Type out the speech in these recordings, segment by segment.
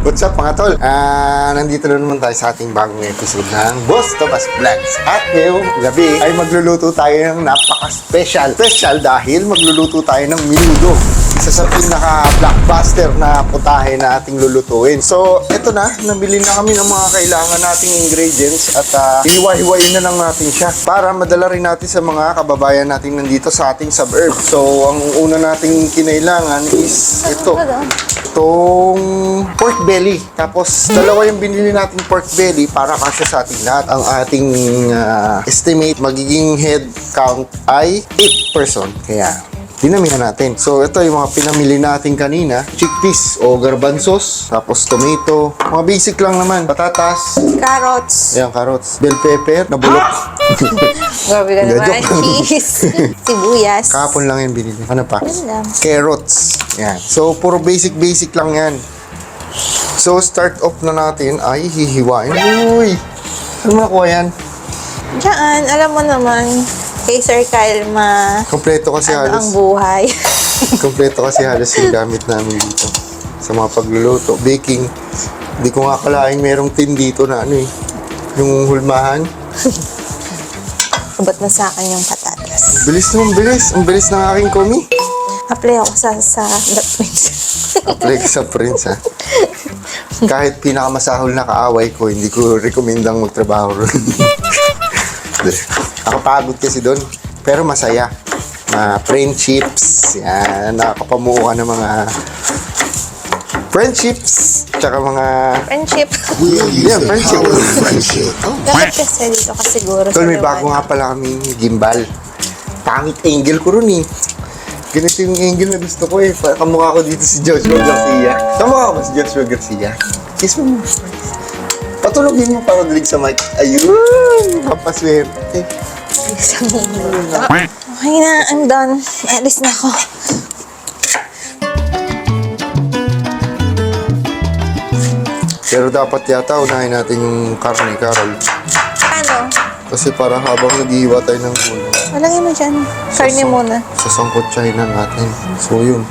What's up mga tol? Nandito na naman tayo sa ating bagong episode ng Boss Tomas Vlogs. At ngayong gabi ay magluluto tayo ng napaka-special. Special dahil magluluto tayo ng menudo. Isa sa pinaka-blockbuster na putahe na ating lulutuin. So, eto na. Nabili na kami ng mga kailangan nating ingredients at hiwa-hiwain na lang natin siya para madala rin natin sa mga kababayan natin nandito sa ating suburb. So, ang una nating kinailangan is ito. Itong pork belly. Tapos, dalawa yung binili nating pork belly para kasya sa ating lahat. Ang ating estimate magiging head count ay 8 person. Kaya, dinamihan natin. So, ito yung mga pinamili natin kanina. Chickpeas o garbanzos. Tapos, tomato. Mga basic lang naman. Patatas. Carrots. Ayan, carrots. Bell pepper. Nabulok. Grabe ka naman. Cheese. Sibuyas. Kahapon lang yan binili. Ano pa? Yan lang. Carrots. Yan. So, puro basic lang yan. So, start off na natin ay hihiwain. Uy! Saan mo nakuha yan? Diyan, alam mo naman, kay Sir Kyle Kompleto kasi ang halos. buhay. Kompleto kasi halos yung gamit namin dito. Sa mga pagluluto. Baking. Hindi ko nga kalaing merong tin dito na ano eh. Yung hulmahan. Abot na sa akin yung patatas. Bilis naman, bilis. Ang bilis ng aking komi. Apply ako sa The Prince. Apply ka sa Prince, ha? Kahit pinakamasahol na kaaway ko, hindi ko rekomendang magtrabaho ron. Nakapagod kasi doon. Pero masaya. Friendships. Yan. Nakakapamuha ng mga friendships. Tsaka mga... Friendship. Yeah, friendship. Dapat kasi dito ka siguro. Tol, may bago nga pala kaming gimbal. Pangit angle ko ron eh. Ganito yung angle na gusto ko eh. Kamukha ko dito si Joshua Garcia. Kamukha ko ba si Joshua Garcia? Kiss mo mo. Patulogin mo para dilig sa mic. Ayun! Kapaswerte. Okay na, I'm done. Alis na ako. Pero dapat yata unahin natin yung karne, Carol. Ano? Kasi para habang naghihiwa tayo ng gulay, Walagay mo dyan. Karne muna. sasangkotsahin na natin. So yun,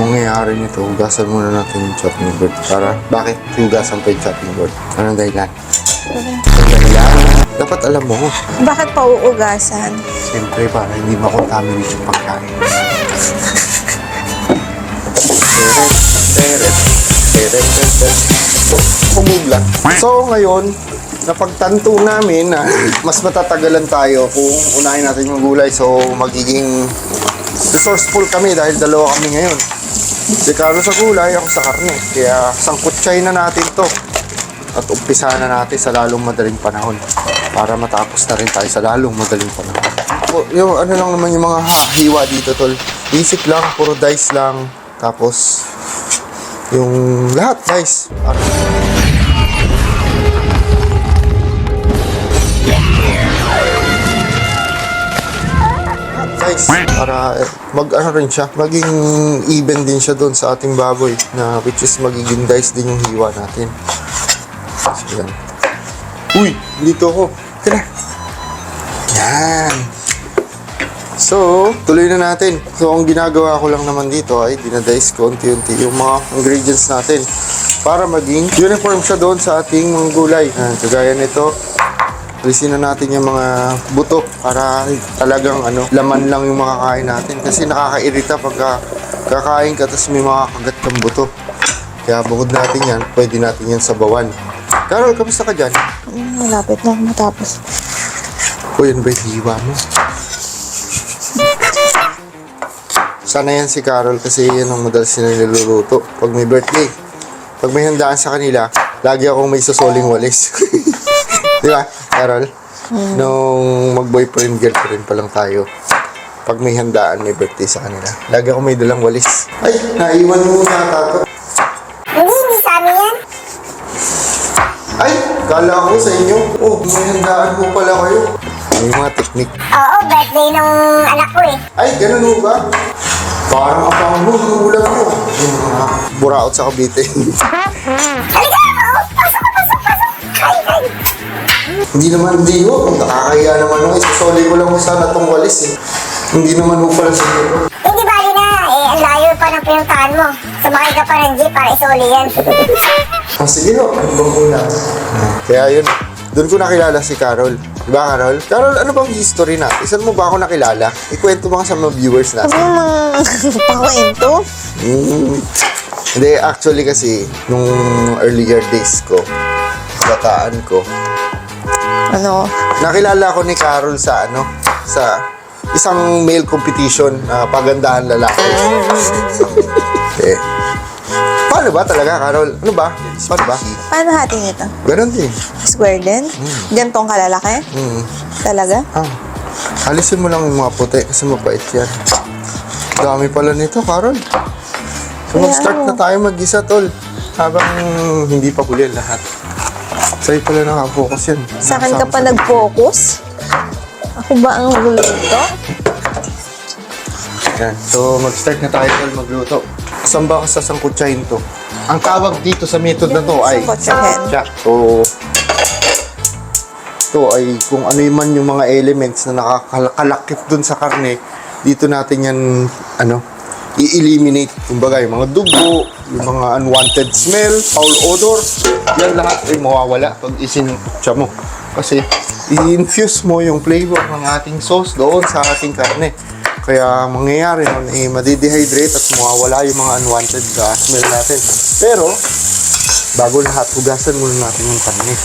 mangyayari nito, hugasan muna natin yung chopping board. Para, bakit hugasan pa yung chopping board? Anong dahilan? Dapat alam mo. Bakit pa uugasan? Siyempre, para hindi makontaminate yung pagkain. Teret. Pumugla. So, ngayon, napagtanto namin na mas matatagalan tayo kung unahin natin yung gulay. So, magiging resourceful kami dahil dalawa kami ngayon. Si Carlo sa gulay, ako sa karne. Kaya, sangkutsay na natin to. At umpisahan na natin sa lalong madaling panahon. Para matapos na rin tayo sa lalong madaling panahon. Yung ano lang naman yung mga hiwa dito, tol. Basic lang, puro dice lang. Tapos, yung lahat, dice. Guys, para mag-ano rin siya, maging even din siya doon sa ating baboy na which is magiging dice din yung hiwa natin. So, yan. Uy, dito ako. Tara. Yan. So, tuloy na natin. So, ang ginagawa ko lang naman dito ay dinadice ko unti-unti yung mga ingredients natin para maging uniform siya doon sa ating mga gulay. Yan, kagaya nito. Alisin na natin yung mga buto para talagang laman lang yung makakain natin. Kasi nakakairita pagka kakain ka tapos may mga kagat kang buto. Kaya bukod natin yan, pwede natin yan sabawan. Carol, kamusta ka dyan? Malapit na ako matapos. O yan ba yung hiwa mo? Sana yan si Carol kasi yan ang madalas sila niluluto pag may birthday. Pag may handaan sa kanila, lagi akong may susoling walis. Di ba, Carol? Nung mag-boyfriend, girlfriend pa lang tayo, pag may handaan, may birthday sa kanila, lagi akong may dalang walis. Ay, naiwan mo na tato. Hindi sa amin yan. Ay, kala ko sa inyo. Oh, may handaan mo pala kayo. May mga teknik. Oo, birthday ng anak ko eh. Ay, ganun mo ba? Parang apang mo, yung ulam mo. Yung mga buraot sa Cavite. Halika! Pasok! Ay! Hindi naman, hindi ho. Nakakahiya naman ho. Isasoli ko lang sana itong walis eh. Hindi naman ho pala siguro. Hindi bali na eh. Ang layo pa ng pinuntahan mo. Sumakay ka pa ng jeep para isuli yan. Sige ho, ano bang ulam? Kaya yun, doon ko nakilala si Carol. Diba, Carol? Carol, ano bang history natin? Saan mo ba ako nakilala? Ikwento mo ka sa mga viewers natin. Sabi mo mga pakwento. Hindi, actually kasi, nung earlier days ko, bataan ko, Ano? nakilala ko ni Carol sa sa isang male competition na pagandahan lalaki. Eh, paano ba talaga, Carol? Ano ba? Paano ba? Paano hati nito? Ganon din. Square din? Gantong kalalaki? Talaga? Alisin mo lang yung mga puti kasi mabait yan. Dami pala nito, Carol. So, mag-start na tayo mag-isa, tol. Habang hindi pa huli ang lahat. Sa'yo pala nakafocus yan. Sa akin ka pa nag-focus? Ako ba ang magluluto? Yan. So, mag-start na tayo, tol, magluto. Saan ba ka sasangkutsahin to? Ang tawag dito sa method na to ay... Sangkutsahin. So, ito ay kung ano man yung mga elements na nakakalakip dun sa karne, dito natin yan, i-eliminate. Kumbaga, yung mga dugo, yung mga unwanted smell, foul odor, yan lahat ay mawawala pag isinutsa mo. Kasi, i-infuse mo yung flavor ng ating sauce doon sa ating karne. Kaya, mangyayari nun, madidehydrate at mawawala yung mga unwanted smell natin. Pero, bago lahat, hugasan muna natin yung karne.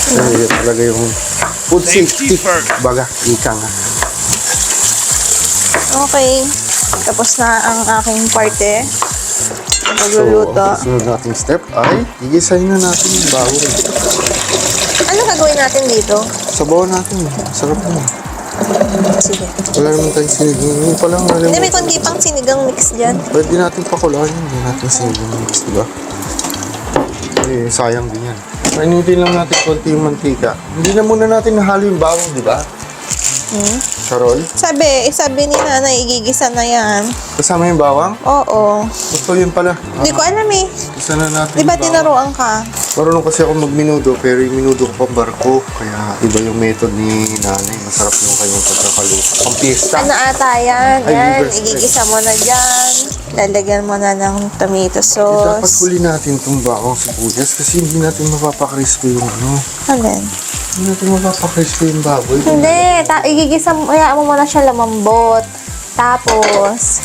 Kasi yun talaga yung food safety. Baga, ika nga. Okay. Tapos na ang aking parte. So, Magluluto. ang sunod nating step ay gigisahin na natin yung bawang. Ano gagawin natin dito? Sabaw natin. Sarap na. Sige. Wala naman tayong sinigang. Yung palang Hindi, may kundi pang sinigang mix dyan. pwede natin pakulain. Hindi natin sinigang mix, diba? Eh, sayang din yan. Painitin lang natin konti yung mantika. Hindi na muna natin nahalo yung bawang, diba? Carol? Sabi ni nanay, igigisa na yan. Kasama yung bawang? Oo. Gusto yun pala. Hindi ko alam eh. Isa na natin Di ba yung bawang. tinuruan ka? Marunong kasi ako magminudo, pero yung minudo ko pang barko. Kaya iba yung method ni nanay. Masarap yung kanyang pagkakaluto. Ang pista. Ano ata yan? Ay, Yan, liver spread. igigisa mo na dyan. Lalagyan mo na ng tomato Dapat sauce. huli natin itong bawang sibuyas kasi hindi natin mapapakrispy yung Alin? Hindi natin mapapakrispy yung baboy. Hindi, igigisa mo, hayaan mo muna siya lumambot. Tapos,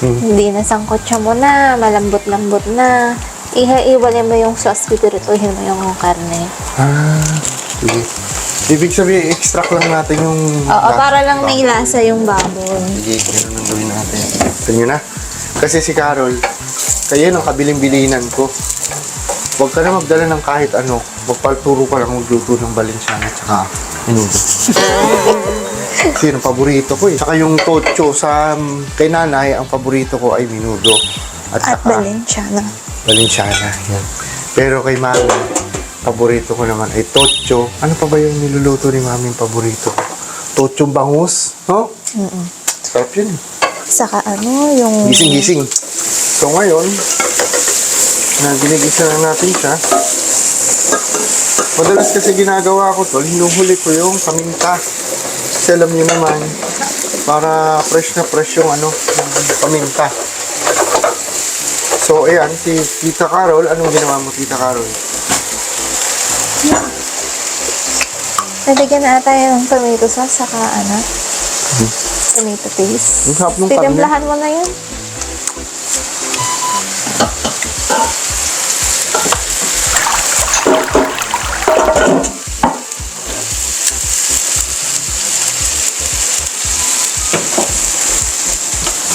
hindi na sangkotsa mo na, malambot-lambot na. Iwalay mo yung sauce, pipirituhin mo yung karne. Sige. Ibig sabihin, extract lang natin yung... Oo, para lang may lasa yung baboy. Sige, ganun ang gawin natin. Ganyan na. Kasi si Carol, kayo ang kabiling-bilinan ko. Huwag ka na magdala ng kahit ano. Magpalturo ka lang magluto ng Balenciaga at saka minudo. Kasi yun ang paborito ko eh. Saka yung tocho sa kay nanay, ang paborito ko ay minudo. At saka Balenciaga. Balenciaga. Yan. Pero kay mami, paborito ko naman ay tocho. Ano pa ba yung niluluto ni mami yung paborito ko? Tocho bangus, no? Sarap yun. Saka ano, yung... Gising-gising. So ngayon, na ginigisa na natin siya. Madalas kasi ginagawa ko to, hinuhuli ko yung paminta. Kasi alam nyo naman, para fresh na fresh yung yung paminta. So ayan, si Tita Carol, anong ginawa mo, Tita Carol? Nalagyan na ata yung tomato sauce, saka tomato paste. Ang sarap nung karne. Titimplahan mo na yun.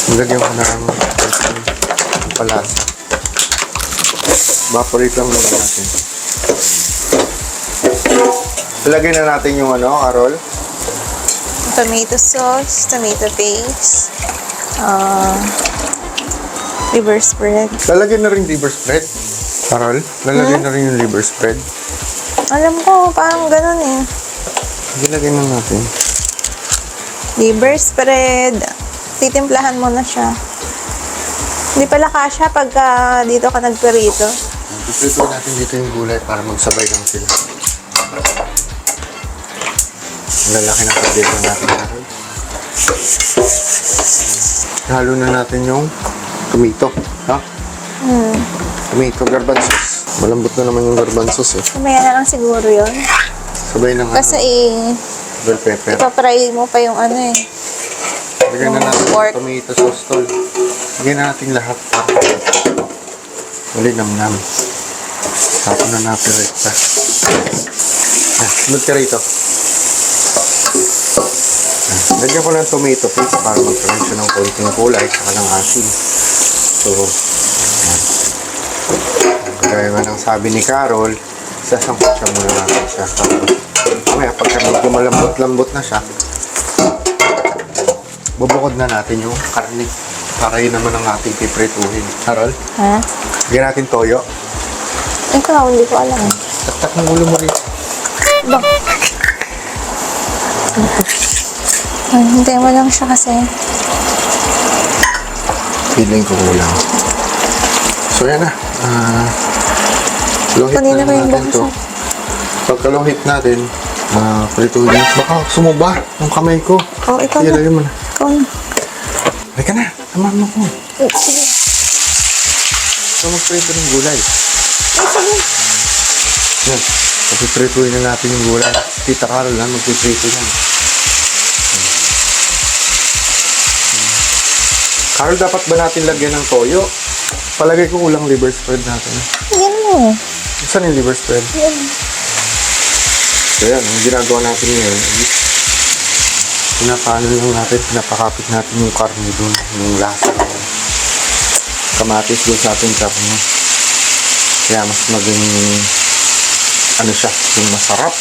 Nilagyan ko na ang palasa. Evaporate lang muna natin. Ilagay na natin yung Carol. Tomato sauce, tomato paste, liver spread. Lalagyan na rin liver spread. Carol, lalagyan na rin yung liver spread. Alam ko, parang ganun eh. Ilagay na natin. Liver spread. Titimplahan mo na siya. Hindi pala kasha pagka dito ka nagperito. Iprito natin dito yung gulay para magsabay lang sila. Lalaki na dito natin. Halo na natin yung tomato. Ha? Tomato, garbanzos. Malambot na naman yung garbanzos eh. Mamaya na lang siguro yun. Sabay ng Kasi bell pepper. ipapry mo pa yung ano eh. Lagyan na natin pork. yung tomato sauce, tol. Lagyan na natin lahat. Uli nam-nam. Tapos na natin rekta. Sunod ka rito. Lagyan ko lang tomato paste para magkaroon siya ng konting kulay saka ng asin. So, gaya nga ng sabi ni Carol, sasangkot siya muna natin siya. Mamaya, pagka medyo malambot-lambot na siya, bubukod na natin yung karne para yun naman ang ating piprituhin. Carol, Ha? lagyan natin toyo. Ikaw, hindi ko alam. Taktak ng ulo mo rin. Bak. Hintayin mo lang siya kasi. Feeling ko kulang. So yan na. Luhit Kanina na ba yung natin to. buksan? Pagkaluhit natin, prituhin. Baka sumaba yung kamay ko. Oh, ikaw Sige, na. lagyan mo na. Ikaw na. Halika na. Tamahan mo ko. Sige. So magprito ng gulay. Sige. Yan. Papiprituhin na natin yung gulay. Tita Carol na magpiprito yan. Carol, dapat ba natin lagyan ng toyo? Palagay ko kulang liver spread natin. Yan mo. Saan yung liver spread? Yan. So yan, ang ginagawa natin ngayon, pinapano lang natin, pinapakapit natin yung karne dun, yung lasa ng kamatis dun sa ating karne. Kaya mas maging, ano siya, yung masarap.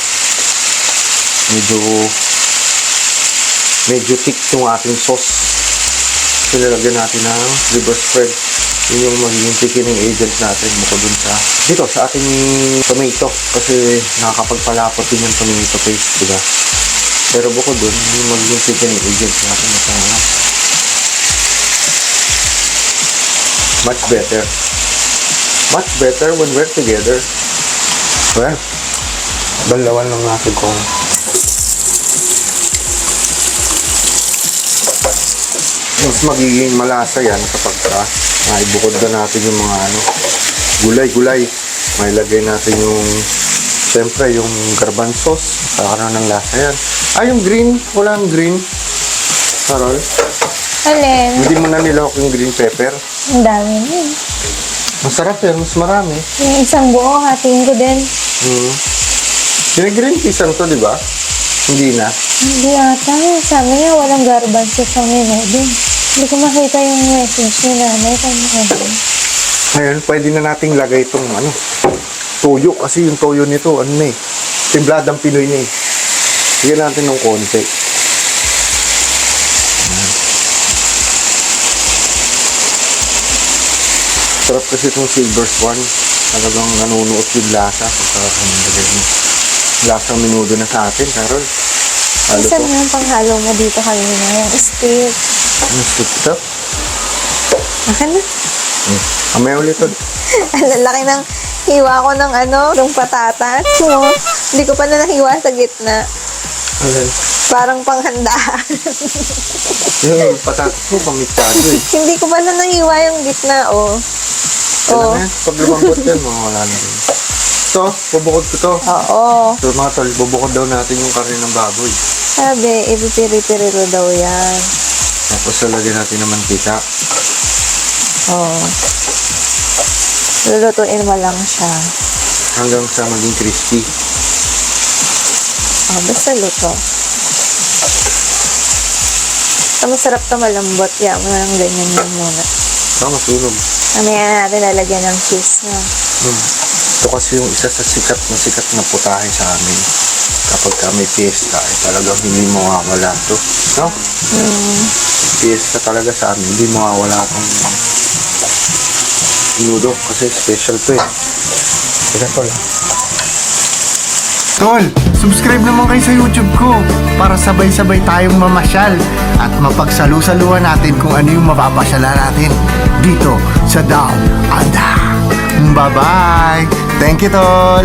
Medyo thick yung ating sauce. Pinalagyan natin ng liver spread. Yun yung magiging thickening agent natin bukod dun sa ating tomato kasi nakakapagpalapot din yung tomato paste, diba? Pero bukod dun, yung magiging thickening agent natin masarap. Much better when we're together. Well, balawan lang natin kung mas magiging malasa yan kapag maibukod na natin yung mga gulay. May lagay natin yung siyempre yung garbanzos kakaroon ng lasa yan. Yung green, walang green. Carol, Alin? hindi mo na nilawak yung green pepper. Ang dami niya. Masarap yan, mas marami. Yung isang buo, hatiin ko din. Green piece to, di ba? Hindi na. Hindi ata. Sabi niya, walang garbanzo sa menu din. Hindi ko makita yung message ni nanay. Ngayon, pwede na nating lagay itong toyo. Kasi yung toyo nito, timbladang Pinoy na eh. Bigyan natin ng konti. Sarap kasi itong silver swan. Talagang nanunuot yung lasa. Sarap ang lagay mo. Lasang minudo na sa atin, Carol. Halo Saan to. yung panghalo mo dito kanina? Yung steak. Ano stick to? Akin na. Kamay ulit to. Ang lalaki ng hiwa ko ng yung patatas mo. Hindi ko pa na nahiwa sa gitna. Alin? Parang panghandaan. Yung patatas mo, pamitsado eh. Hindi ko pa na nahiwa yung gitna, oh. Alam mo yan, pag lumambot yan, mawawala na rin. Ito, bubukod ko to. Oo. So mga tol, bubukod daw natin yung karne ng baboy. Sabi, ipipiri-pirilo daw yan. Tapos lalagyan natin ng mantika. Oo. Lulutuin mo lang siya. Hanggang sa maging crispy. Oh, basta luto. Ito masarap to malambot. Kaya mo lang ganyan yun muna. Ito, masunog. Mamaya natin lalagyan ng cheese na. Ito kasi yung isa sa sikat na putahe sa amin. Kapag may fiesta, talagang hindi mawawala to. No? Fiesta talaga sa amin, hindi mawawala itong minudo kasi special to eh. Teka tol. Tol, subscribe naman kayo sa YouTube ko para sabay-sabay tayong mamasyal at mapagsalu-saluhan natin kung ano yung mapapasyalan natin dito sa Down Under. Bye-bye! Thank you, Tol!